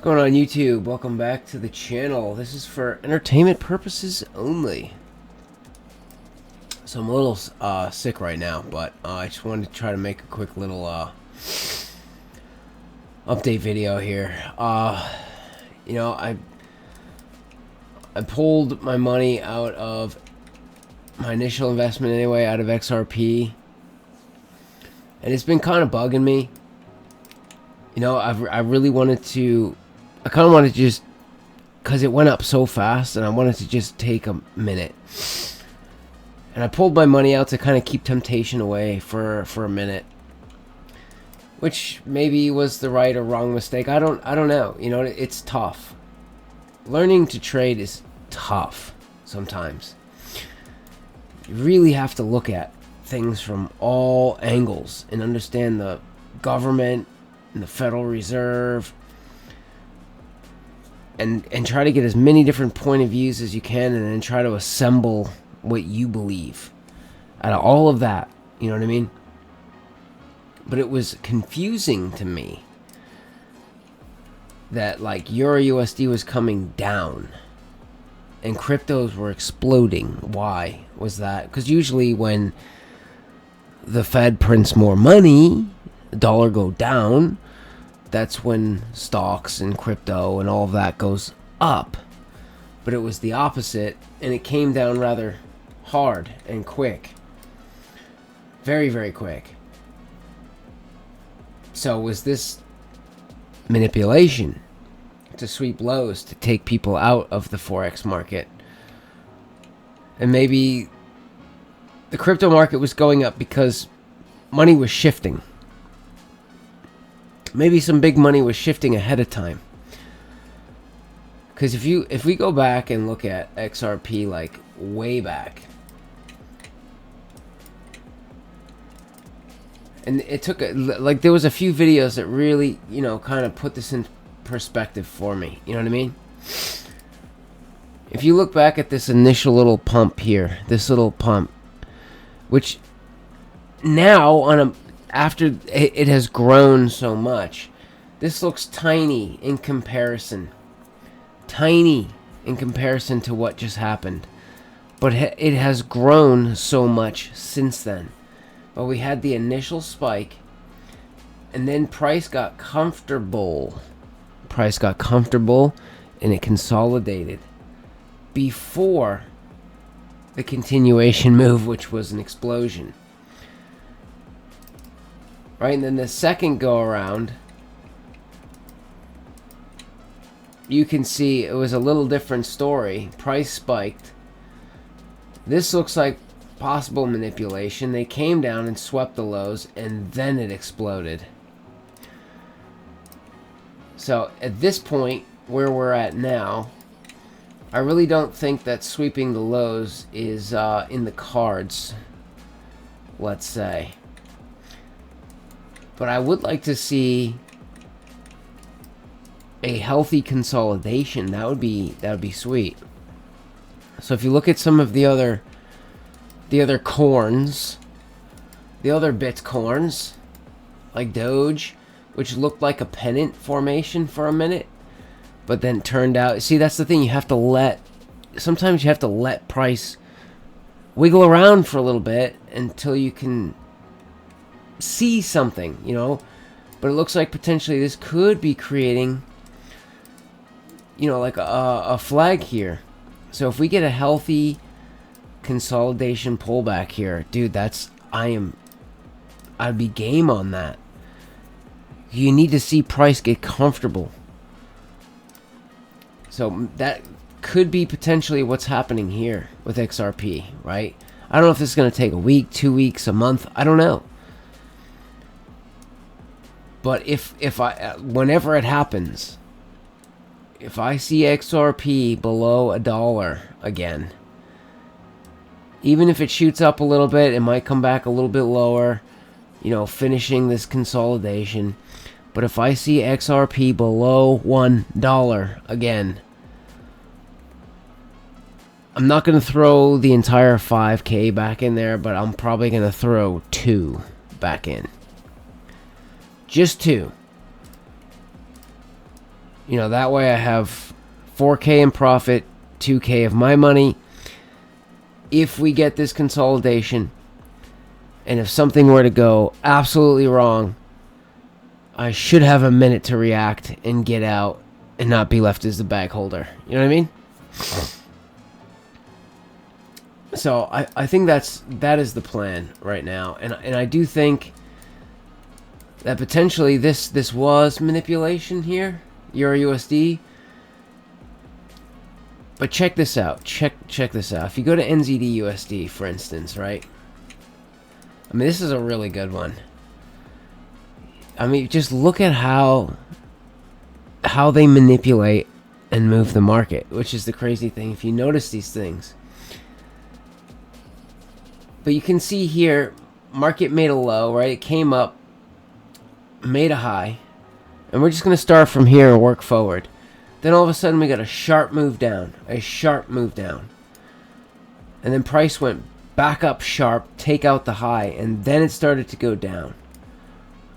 going on YouTube? Welcome back to the channel. This is for entertainment purposes only. So I'm a little sick right now, but I just wanted to try to make a quick little update video here. You know, I pulled my money out of my initial investment anyway, out of XRP, and it's been kind of bugging me. You know, I really wanted to, I kind of wanted to just, because it went up so fast, and I wanted to just take a minute. And I pulled my money out to kind of keep temptation away for a minute, which maybe was the right or wrong mistake. I don't know. You know, it's tough. Learning to trade is tough sometimes. You really have to look at things from all angles and understand the government and the Federal Reserve, and try to get as many different point of views as you can, and then try to assemble what you believe out of all of that. You know what I mean? But it was confusing to me that like Euro USD was coming down and cryptos were exploding. Why was that? Because usually when the Fed prints more money, the dollar go down, that's when stocks and crypto and all of that goes up. But it was the opposite, and it came down rather hard and quick. Very, very quick. So was this manipulation to sweep lows, to take people out of the Forex market? And maybe the crypto market was going up because money was shifting. Maybe some big money was shifting ahead of time. Because if we go back and look at XRP like way back, and it took like there was a few videos that really, you know, kind of put this in perspective for me. You know what I mean? If you look back at this initial little pump here, this little pump, which now after it has grown so much, this looks tiny in comparison. Tiny in comparison to what just happened. But it has grown so much since then. But we had the initial spike, and then price got comfortable. Price got comfortable, and it consolidated before the continuation move, which was an explosion. Right, and then the second go around, you can see it was a little different story. Price spiked. This looks like possible manipulation. They came down and swept the lows, and then it exploded. So at this point, where we're at now, I really don't think that sweeping the lows is in the cards, let's say. But I would like to see a healthy consolidation. That would be sweet. So if you look at some of the other corns, the other Bitcoins, like Doge, which looked like a pennant formation for a minute, but then turned out, see, that's the thing, sometimes you have to let price wiggle around for a little bit until you can see something, you know. But it looks like potentially this could be creating, you know, like a flag here. So if we get a healthy consolidation pullback here, dude, I'd be game on that. You need to see price get comfortable. So that could be potentially what's happening here with XRP, right? I don't know if this is going to take a week, 2 weeks, a month. I don't know. But whenever it happens, if I see XRP below $1 again, even if it shoots up a little bit, it might come back a little bit lower, you know, finishing this consolidation. But if I see XRP below $1 again, I'm not going to throw the entire 5K back in there, but I'm probably going to throw 2 back in. Just 2. You know, that way I have 4K in profit, 2K of my money. If we get this consolidation, and if something were to go absolutely wrong, I should have a minute to react and get out and not be left as the bag holder. You know what I mean? So I think that is the plan right now. And I do think that potentially this was manipulation here, Euro USD. But check this out. Check this out. If you go to NZD USD, for instance, right? I mean, this is a really good one. I mean, just look at how they manipulate and move the market, which is the crazy thing if you notice these things. But you can see here, market made a low, right? It came up, made a high, and we're just going to start from here and work forward. Then all of a sudden we got a sharp move down, and then price went back up sharp, take out the high, and then it started to go down.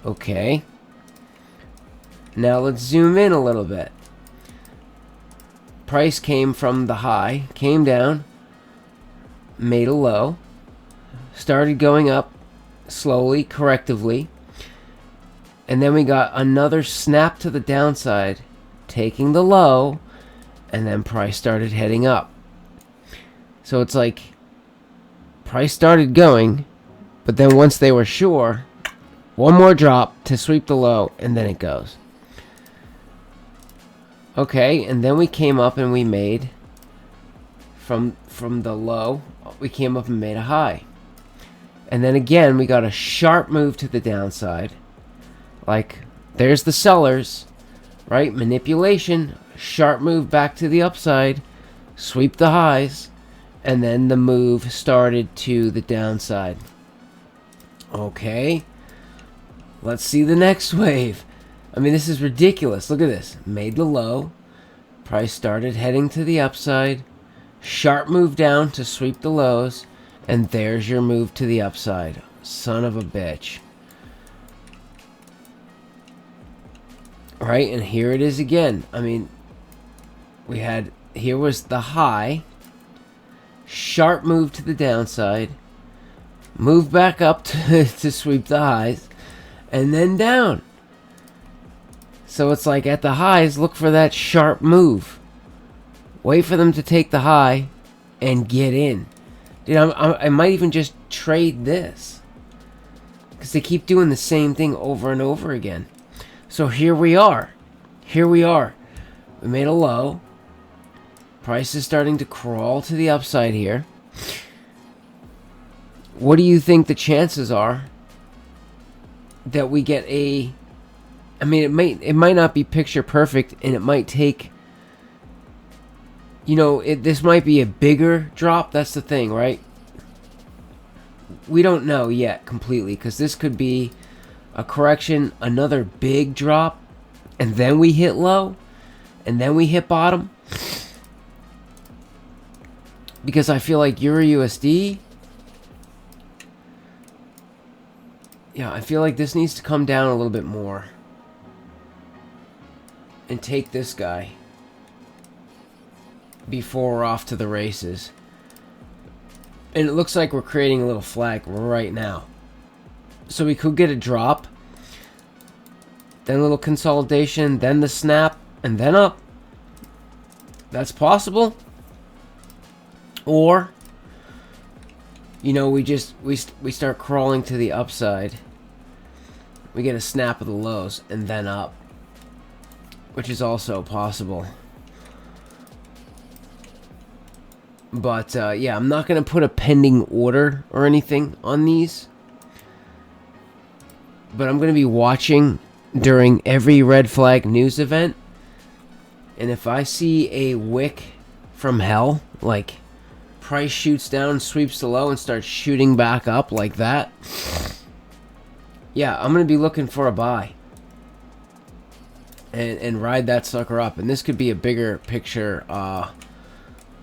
Okay. Now let's zoom in a little bit. Price came from the high, came down, made a low, started going up slowly, correctively, and then we got another snap to the downside, taking the low, and then price started heading up. So it's like price started going, but then once they were sure, one more drop to sweep the low, and then it goes. Okay, and then we came up and we made from the low, we came up and made a high. And then again, we got a sharp move to the downside. Like, there's the sellers, right? Manipulation, sharp move back to the upside, sweep the highs, and then the move started to the downside. Okay. Let's see the next wave. I mean, this is ridiculous. Look at this. Made the low. Price started heading to the upside. Sharp move down to sweep the lows. And there's your move to the upside. Son of a bitch. Right, and here it is again. I mean, we had, here was the high. Sharp move to the downside. Move back up to sweep the highs. And then down. So it's like at the highs, look for that sharp move. Wait for them to take the high and get in. Dude, I might even just trade this. Because they keep doing the same thing over and over again. So here we are. Here we are. We made a low. Price is starting to crawl to the upside here. What do you think the chances are that we get a... I mean, it might not be picture perfect, and it might take... You know, this might be a bigger drop. That's the thing, right? We don't know yet completely, because this could be a correction, another big drop, and then we hit low, and then we hit bottom. Because I feel like Euro USD... Yeah, I feel like this needs to come down a little bit more. And take this guy before we're off to the races. And it looks like we're creating a little flag right now. So we could get a drop, then a little consolidation, then the snap, and then up. That's possible. Or, you know, we start crawling to the upside. We get a snap of the lows and then up, which is also possible. But yeah, I'm not going to put a pending order or anything on these. But I'm going to be watching during every red flag news event. And if I see a wick from hell, like price shoots down, sweeps the low, and starts shooting back up like that, yeah, I'm going to be looking for a buy. And ride that sucker up. And this could be a bigger picture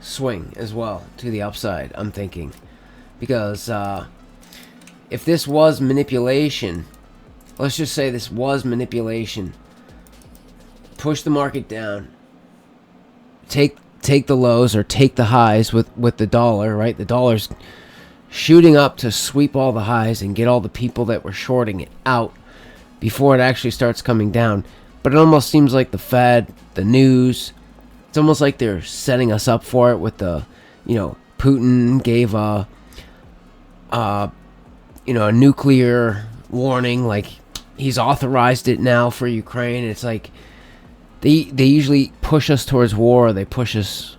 swing as well to the upside, I'm thinking. Because if this was manipulation, let's just say this was manipulation, push the market down, take the lows or take the highs with the dollar, right? The dollar's shooting up to sweep all the highs and get all the people that were shorting it out before it actually starts coming down. But it almost seems like the Fed, the news, it's almost like they're setting us up for it with the, Putin gave a nuclear warning, like he's authorized it now for Ukraine. It's like they usually push us towards war, or they push us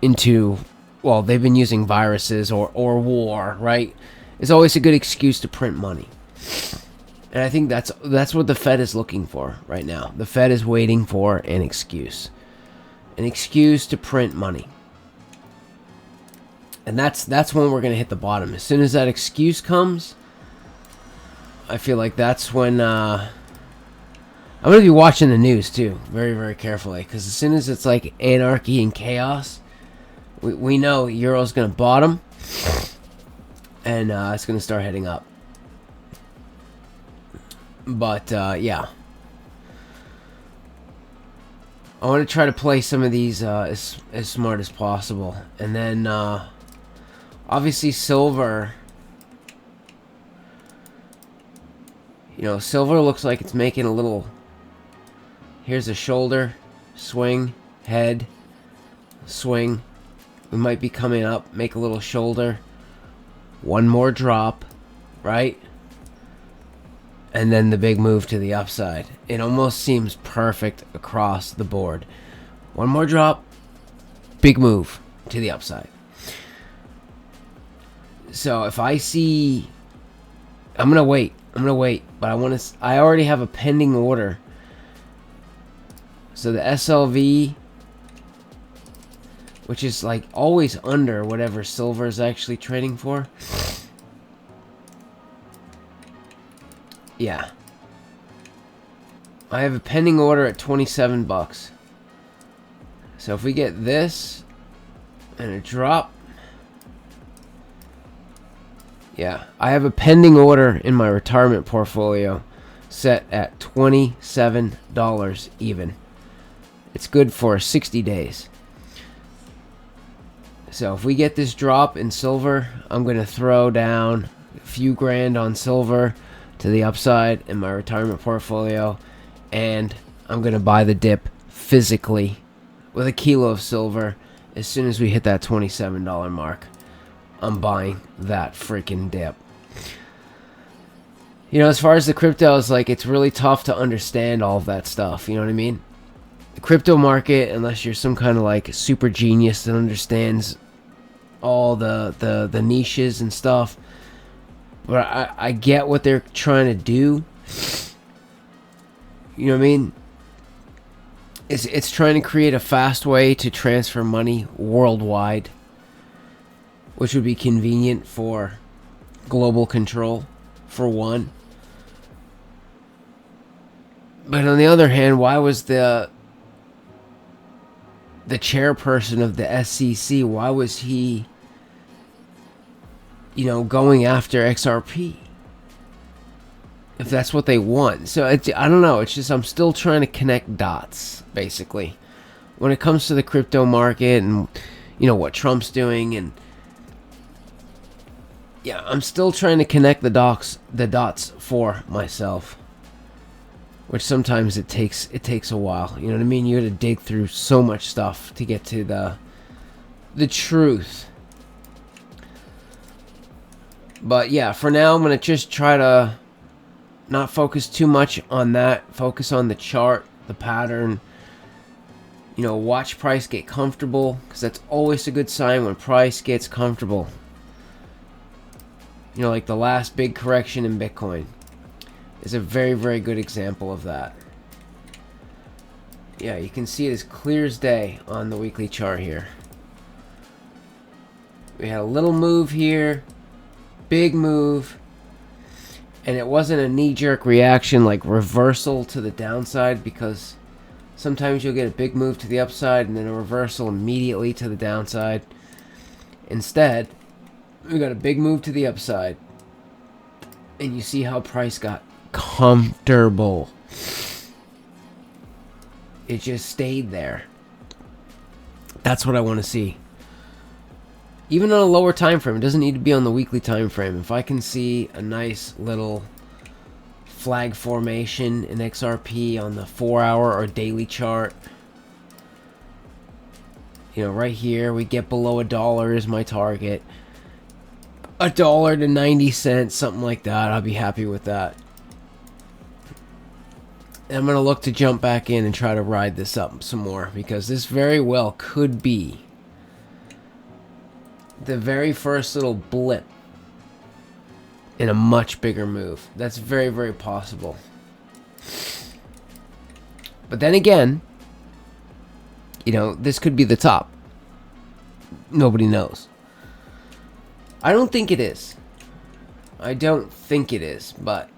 into, well, they've been using viruses or war, right? It's always a good excuse to print money. And I think that's what the Fed is looking for right now. The Fed is waiting for an excuse to print money. And that's when we're going to hit the bottom. As soon as that excuse comes, I feel like that's when I'm going to be watching the news too, very, very carefully, because as soon as it's like anarchy and chaos, we know Euro's going to bottom, and it's going to start heading up. But yeah, I want to try to play some of these as smart as possible, and then obviously silver. Silver looks like it's making a little. Here's a shoulder, swing, head, swing. We might be coming up, make a little shoulder. One more drop, right? And then the big move to the upside. It almost seems perfect across the board. One more drop, big move to the upside. So if I see, I'm gonna wait, but I already have a pending order. So the SLV, which is like always under whatever silver is actually trading for. Yeah. I have a pending order at 27 bucks. So if we get this and a drop, yeah, I have a pending order in my retirement portfolio set at $27 even. It's good for 60 days. So if we get this drop in silver, I'm going to throw down a few grand on silver to the upside in my retirement portfolio, and I'm going to buy the dip physically with a kilo of silver. As soon as we hit that $27 mark, I'm buying that freaking dip. As far as the cryptos, like, it's really tough to understand all of that stuff, you know what I mean? The crypto market, unless you're some kind of like super genius that understands all the niches and stuff, but I get what they're trying to do. You know what I mean? It's trying to create a fast way to transfer money worldwide, which would be convenient for global control, for one. But on the other hand, why was the chairperson of the SEC, why was he, going after XRP? If that's what they want. So I don't know. It's just I'm still trying to connect dots, basically, when it comes to the crypto market and what Trump's doing, and yeah, I'm still trying to connect the dots for myself, which sometimes it takes a while. You know what I mean? You got to dig through so much stuff to get to the truth. But yeah, for now I'm gonna just try to not focus too much on that. Focus on the chart, the pattern. Watch price get comfortable, because that's always a good sign when price gets comfortable. Like the last big correction in Bitcoin is a very, very good example of that. Yeah, you can see it as clear as day on the weekly chart here. We had a little move here, big move, and it wasn't a knee-jerk reaction like reversal to the downside, because sometimes you'll get a big move to the upside and then a reversal immediately to the downside. Instead, we got a big move to the upside, and you see how price got comfortable. it just stayed there. That's what I want to see. Even on a lower time frame, it doesn't need to be on the weekly time frame. If I can see a nice little flag formation in XRP on the 4-hour or daily chart, you know, right here we get below $1 is my target. $1 to 90 cents, something like that. I'll be happy with that. And I'm gonna look to jump back in and try to ride this up some more, because this very well could be the very first little blip in a much bigger move. That's very, very possible. But then again, you know, this could be the top. Nobody knows. I don't think it is. I don't think it is, but...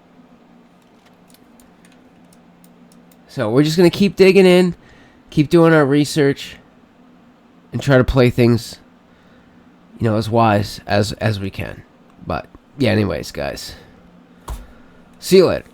So we're just going to keep digging in, keep doing our research, and try to play things, you know, as wise as we can. But, yeah, anyways, guys. See you later.